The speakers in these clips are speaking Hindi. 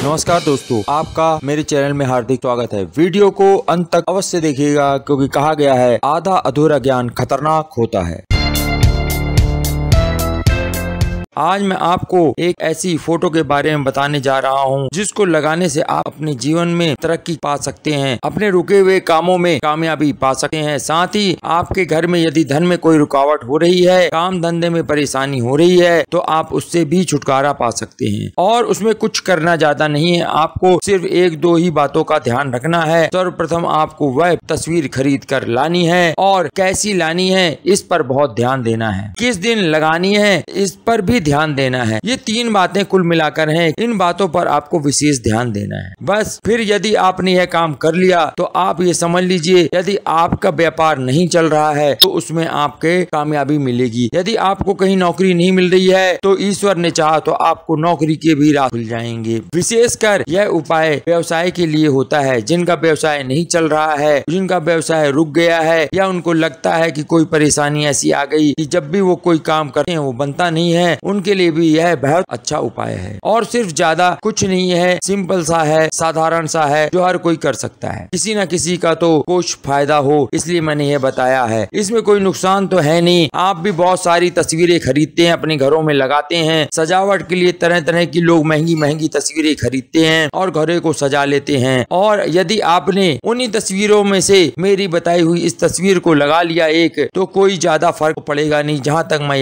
नमस्कार दोस्तों, आपका मेरे चैनल में हार्दिक स्वागत है। वीडियो को अंत तक अवश्य देखिएगा क्योंकि कहा गया है आधा अधूरा ज्ञान खतरनाक होता है। आज मैं आपको एक ऐसी फोटो के बारे में बताने जा रहा हूं जिसको लगाने से आप अपने जीवन में तरक्की पा सकते हैं, अपने रुके हुए कामों में कामयाबी पा सकते हैं। साथ ही आपके घर में यदि धन में कोई रुकावट हो रही है, काम धंधे में परेशानी हो रही है, तो आप उससे भी छुटकारा पा सकते हैं। और उसमें कुछ करना ज्यादा नहीं है, आपको सिर्फ एक दो ही बातों का ध्यान रखना है। सर्वप्रथम आपको वह तस्वीर खरीद कर लानी है और कैसी लानी है इस पर बहुत ध्यान देना है। किस दिन लगानी है इस पर भी ध्यान देना है। ये तीन बातें कुल मिलाकर हैं, इन बातों पर आपको विशेष ध्यान देना है। बस फिर यदि आपने यह काम कर लिया तो आप ये समझ लीजिए यदि आपका व्यापार नहीं चल रहा है तो उसमें आपके कामयाबी मिलेगी। यदि आपको कहीं नौकरी नहीं मिल रही है तो ईश्वर ने चाहा तो आपको नौकरी के भी राह खुल जाएंगे। विशेषकर यह उपाय व्यवसाय के लिए होता है। जिनका व्यवसाय नहीं चल रहा है, जिनका व्यवसाय रुक गया है या उनको लगता है कि कोई परेशानी ऐसी आ गई कि जब भी वो कोई काम करते हैं वो बनता नहीं है, उनके लिए भी यह बहुत अच्छा उपाय है। और सिर्फ ज्यादा कुछ नहीं है, सिंपल सा है, साधारण सा है, जो हर कोई कर सकता है। किसी न किसी का तो कुछ फायदा हो इसलिए मैंने यह बताया है। इसमें कोई नुकसान तो है नहीं। आप भी बहुत सारी तस्वीरें खरीदते हैं, अपने घरों में लगाते हैं। सजावट के लिए तरह तरह की लोग महंगी महंगी तस्वीरें खरीदते हैं और घरों को सजा लेते हैं। और यदि आपने उन्हीं तस्वीरों में से मेरी बताई हुई इस तस्वीर को लगा लिया एक, तो कोई ज्यादा फर्क पड़ेगा नहीं। जहाँ तक मैं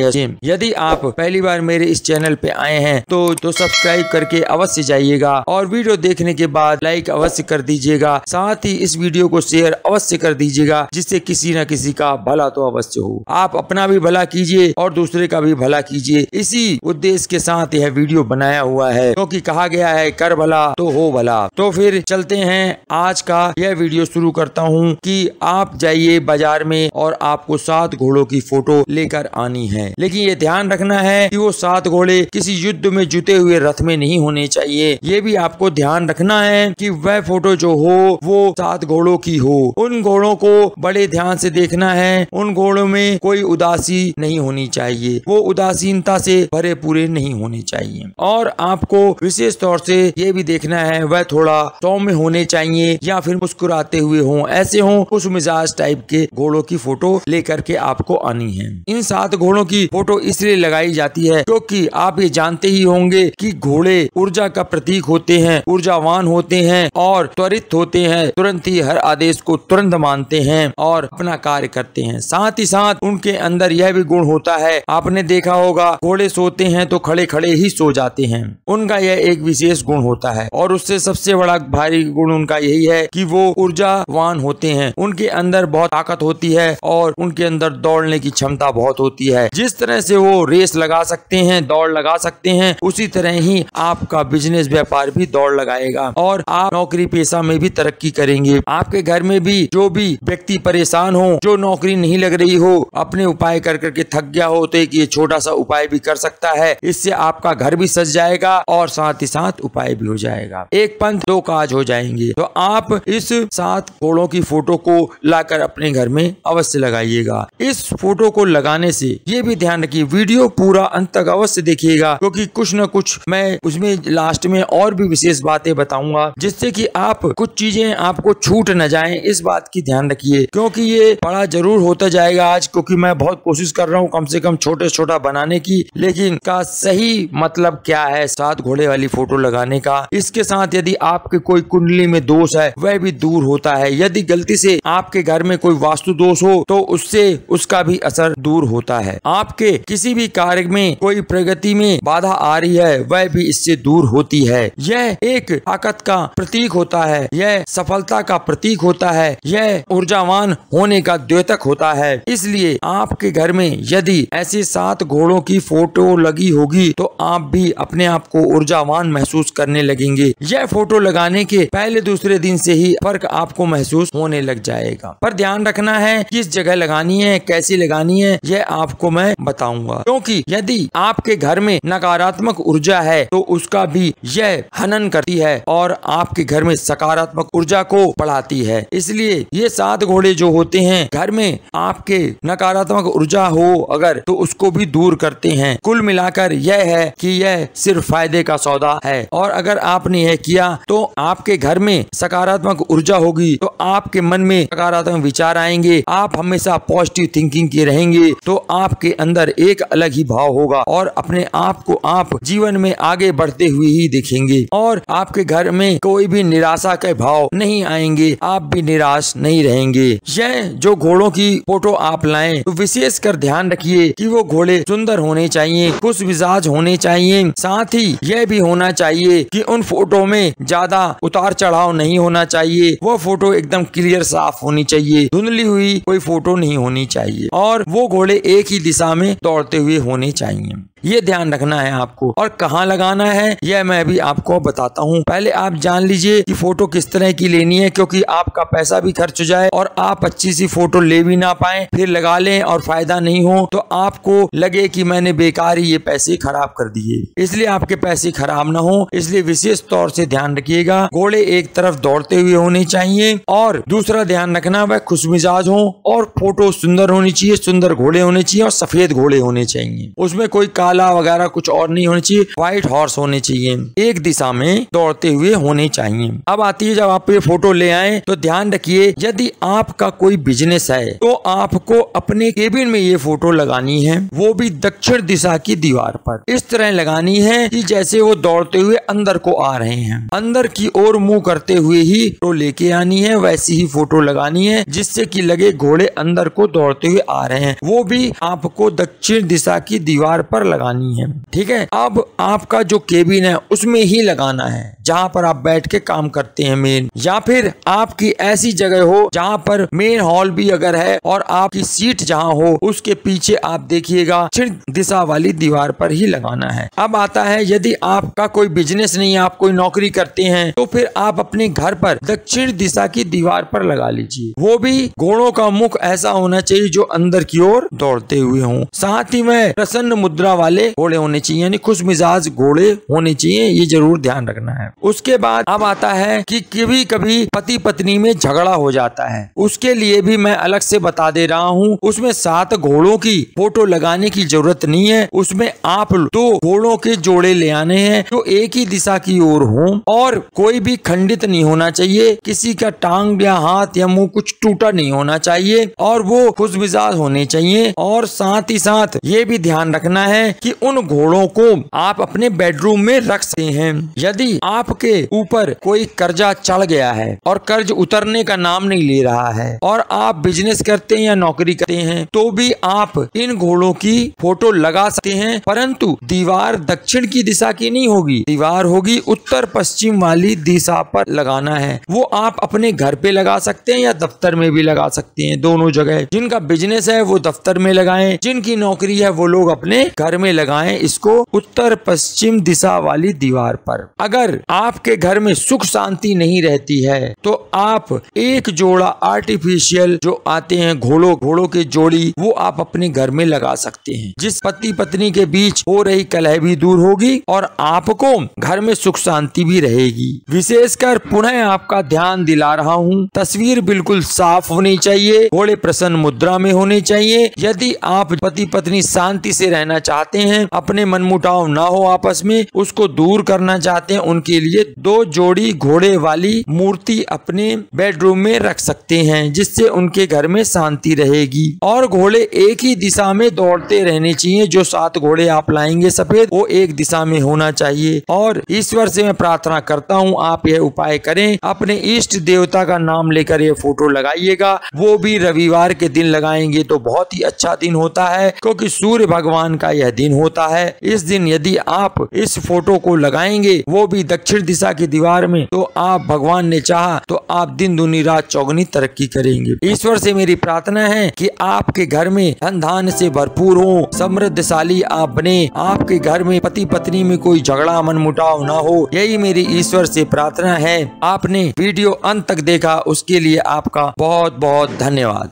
यदि आप पहली बार मेरे इस चैनल पे आए हैं तो सब्सक्राइब करके अवश्य जाइएगा और वीडियो देखने के बाद लाइक अवश्य कर दीजिएगा। साथ ही इस वीडियो को शेयर अवश्य कर दीजिएगा जिससे किसी न किसी का भला तो अवश्य हो। आप अपना भी भला कीजिए और दूसरे का भी भला कीजिए। इसी उद्देश्य के साथ यह वीडियो बनाया हुआ है क्योंकि कहा गया है कर भला तो हो भला। तो फिर चलते हैं, आज का यह वीडियो शुरू करता हूँ कि आप जाइए बाजार में और आपको 7 घोड़ों की फोटो लेकर आनी है। लेकिन ये ध्यान रखना है कि वो 7 घोड़े किसी युद्ध में जुटे हुए रथ में नहीं होने चाहिए। ये भी आपको ध्यान रखना है कि वह फोटो जो हो वो 7 घोड़ों की हो। उन घोड़ों को बड़े ध्यान से देखना है। उन घोड़ों में कोई उदासी नहीं होनी चाहिए, वो उदासीनता से भरे पूरे नहीं होने चाहिए। और आपको विशेष तौर से ये भी देखना है वह थोड़ा सौम्य होने चाहिए या फिर मुस्कुराते हुए हों, ऐसे हों उस मिजाज टाइप के घोड़ों की फोटो लेकर के आपको आनी है। इन 7 घोड़ों की फोटो इसलिए लगाई जाती है क्योंकि आप ये जानते ही होंगे कि घोड़े ऊर्जा का प्रतीक होते हैं, ऊर्जावान होते हैं और त्वरित होते हैं। तुरंत ही हर आदेश को तुरंत मानते हैं और अपना कार्य करते हैं। साथ ही साथ उनके अंदर यह भी गुण होता है, आपने देखा होगा घोड़े सोते हैं तो खड़े खड़े ही सो जाते हैं। उनका यह एक विशेष गुण होता है और उससे सबसे बड़ा भारी गुण उनका यही है कि वो ऊर्जावान होते हैं। उनके अंदर बहुत ताकत होती है और उनके अंदर दौड़ने की क्षमता बहुत होती है। जिस तरह से वो रेस लगा सकते हैं, दौड़ लगा सकते हैं, उसी तरह ही आपका बिजनेस व्यापार भी दौड़ लगाएगा और आप नौकरी पेशा में भी तरक्की करेंगे। आपके घर में भी जो भी व्यक्ति परेशान हो, जो नौकरी नहीं लग रही हो, अपने उपाय कर करके थक गया हो, तो एक ये छोटा सा उपाय भी कर सकता है। इससे आपका घर भी सज जाएगा और साथ ही साथ उपाय भी हो जाएगा। एक पंथ दो काज हो जाएंगे। तो आप इस 7 घोड़ों की फोटो को लाकर अपने घर में अवश्य लगाइएगा। इस फोटो को लगाने से ये भी ध्यान रखिए वीडियो पूरा अंत तक अवश्य देखिएगा क्योंकि कुछ न कुछ मैं उसमें लास्ट में और भी विशेष बातें बताऊंगा जिससे कि आप कुछ चीजें आपको छूट न जाएं। इस बात की ध्यान रखिए क्योंकि ये बड़ा जरूर होता जाएगा आज, क्योंकि मैं बहुत कोशिश कर रहा हूँ कम से कम छोटे छोटा बनाने की, लेकिन का सही मतलब क्या है 7 घोड़े वाली फोटो लगाने का। इसके साथ यदि आपके कोई कुंडली में दोष है वह भी दूर होता है। यदि गलती से आपके घर में कोई वास्तु दोष हो तो उससे उसका भी असर दूर होता है। आपके किसी भी कार्य में कोई प्रगति में बाधा आ रही है वह भी इससे दूर होती है। यह एक ताकत का प्रतीक होता है, यह सफलता का प्रतीक होता है, यह ऊर्जावान होने का द्योतक होता है। इसलिए आपके घर में यदि ऐसे 7 घोड़ों की फोटो लगी होगी तो आप भी अपने आप को ऊर्जावान महसूस करने लगेंगे। यह फोटो लगाने के पहले दूसरे दिन से ही फर्क आपको महसूस होने लग जाएगा। पर ध्यान रखना है किस जगह लगानी है, कैसे लगानी है, यह आपको मैं बताऊंगा। क्योंकि यदि आपके घर में नकारात्मक ऊर्जा है तो उसका भी यह हनन करती है और आपके घर में सकारात्मक ऊर्जा को बढ़ाती है। इसलिए ये 7 घोड़े जो होते हैं घर में आपके नकारात्मक ऊर्जा हो अगर तो उसको भी दूर करते हैं। कुल मिलाकर यह है कि यह सिर्फ फायदे का सौदा है और अगर आपने यह किया तो आपके घर में सकारात्मक ऊर्जा होगी तो आपके मन में सकारात्मक विचार आएंगे, आप हमेशा पॉजिटिव थिंकिंग के रहेंगे तो आपके अंदर एक अलग ही भाव होगा और अपने आप को आप जीवन में आगे बढ़ते हुए ही देखेंगे और आपके घर में कोई भी निराशा के भाव नहीं आएंगे, आप भी निराश नहीं रहेंगे। यह जो घोड़ों की फोटो आप लाएं तो विशेष कर ध्यान रखिए कि वो घोड़े सुंदर होने चाहिए, खुश मिजाज होने चाहिए, साथ ही यह भी होना चाहिए कि उन फोटो में ज्यादा उतार चढ़ाव नहीं होना चाहिए, वो फोटो एकदम क्लियर साफ होनी चाहिए, धुंधली हुई कोई फोटो नहीं होनी चाहिए और वो घोड़े एक ही दिशा में दौड़ते हुए होने चाहिए। ये ध्यान रखना है आपको और कहाँ लगाना है यह मैं भी आपको बताता हूँ। पहले आप जान लीजिए कि फोटो किस तरह की लेनी है, क्योंकि आपका पैसा भी खर्च हो जाए और आप अच्छी सी फोटो ले भी ना पाए, फिर लगा लें और फायदा नहीं हो तो आपको लगे कि मैंने बेकार ही ये पैसे खराब कर दिए। इसलिए आपके पैसे खराब ना हो, इसलिए विशेष तौर से ध्यान रखिएगा। घोड़े एक तरफ दौड़ते हुए होने चाहिए और दूसरा ध्यान रखना वह खुशमिजाज हो और फोटो सुंदर होनी चाहिए, सुंदर घोड़े होने चाहिए और सफेद घोड़े होने चाहिए, उसमें कोई काला वगैरह कुछ और नहीं होनी चाहिए, व्हाइट हॉर्स होने चाहिए, एक दिशा में दौड़ते हुए होने चाहिए। अब आती है जब आप ये फोटो ले आए तो ध्यान रखिए यदि आपका कोई बिजनेस है तो आपको अपने केबिन में ये फोटो लगानी है, वो भी दक्षिण दिशा की दीवार पर इस तरह लगानी है कि जैसे वो दौड़ते हुए अंदर को आ रहे हैं, अंदर की ओर मुंह करते हुए ही फोटो लेके आनी है, वैसी ही फोटो लगानी है जिससे कि लगे घोड़े अंदर को दौड़ते हुए आ रहे हैं, वो भी आपको दक्षिण दिशा की दीवार पर लगानी है। ठीक है, अब आपका जो केबिन है उसमें ही लगाना है जहाँ पर आप बैठ के काम करते हैं मेन, या फिर आपकी ऐसी जगह हो जहाँ पर मेन हॉल भी अगर है और आपकी सीट जहाँ हो उसके पीछे आप देखिएगा दक्षिण दिशा वाली दीवार पर ही लगाना है। अब आता है यदि आपका कोई बिजनेस नहीं है, आप कोई नौकरी करते हैं तो फिर आप अपने घर पर दक्षिण दिशा की दीवार पर लगा लीजिए, वो भी घोड़ों का मुख ऐसा होना चाहिए जो अंदर की ओर दौड़ते हुए हों, साथ ही में प्रसन्न मुद्रा वाले घोड़े होने चाहिए, यानी खुश मिजाज घोड़े होने चाहिए, ये जरूर ध्यान रखना है। उसके बाद अब आता है कि कभी कभी पति पत्नी में झगड़ा हो जाता है, उसके लिए भी मैं अलग से बता दे रहा हूँ। उसमें 7 घोड़ों की फोटो लगाने की जरूरत नहीं है, उसमें आप 2 घोड़ों के जोड़े ले आने हैं जो एक ही दिशा की ओर हों और कोई भी खंडित नहीं होना चाहिए, किसी का टांग या हाथ या मुंह कुछ टूटा नहीं होना चाहिए और वो खुश मिजाज होने चाहिए। और साथ ही साथ ये भी ध्यान रखना है कि उन घोड़ों को आप अपने बेडरूम में रख सकते हैं। यदि आपके ऊपर कोई कर्जा चढ़ गया है और कर्ज उतरने का नाम नहीं ले रहा है और आप बिजनेस करते हैं या नौकरी करते हैं तो भी आप इन घोड़ों की फोटो लगा सकते हैं, परंतु दीवार दक्षिण की दिशा की नहीं होगी, दीवार होगी उत्तर पश्चिम वाली दिशा पर लगाना है। वो आप अपने घर पे लगा सकते हैं या दफ्तर में भी लगा सकते हैं, दोनों जगह। जिनका बिजनेस है वो दफ्तर में लगाएं, जिनकी नौकरी है वो लोग अपने घर में लगाएं इसको उत्तर पश्चिम दिशा वाली दीवार पर। अगर आपके घर में सुख शांति नहीं रहती है तो आप एक जोड़ा आर्टिफिशियल जो आते हैं घोड़ों के जोड़ी वो आप अपने घर में लगा सकते हैं, जिस पति पत्नी के बीच हो रही कलह भी दूर होगी और आपको घर में सुख शांति भी रहेगी। विशेषकर पुनः आपका ध्यान दिला रहा हूँ, तस्वीर बिल्कुल साफ होनी चाहिए, घोड़े प्रसन्न मुद्रा में होने चाहिए। यदि आप पति पत्नी शांति से रहना चाहते हैं, अपने मनमुटाव ना हो आपस में, उसको दूर करना चाहते हैं, उनके लिए 2 जोड़ी घोड़े वाली मूर्ति अपने बेडरूम में रख सकते हैं, जिससे उनके घर में शांति रहेगी। और घोड़े एक ही दिशा में दौड़ते रहने चाहिए, जो 7 घोड़े आप लाएंगे सफेद वो एक दिशा में होना चाहिए। और ईश्वर से मैं प्रार्थना करता हूँ आप यह उपाय करें, अपने इष्ट देवता का नाम लेकर ये फोटो लगाइएगा, वो भी रविवार के दिन लगाएंगे तो बहुत ही अच्छा दिन होता है, क्योंकि सूर्य भगवान का यह दिन होता है। इस दिन यदि आप इस फोटो को लगाएंगे वो भी दक्षिण दिशा की दीवार में, तो आप भगवान ने चाहा तो आप दिन दुनी रात चौगुनी तरक्की करेंगे। ईश्वर से मेरी प्रार्थना है कि आपके घर में धन धान्य से भरपूर हो, समृद्धशाली आप बने, आपके घर में पति पत्नी में कोई झगड़ा मनमुटाव ना हो, यही मेरी ईश्वर से प्रार्थना है। आपने वीडियो अंत तक देखा उसके लिए आपका बहुत बहुत धन्यवाद।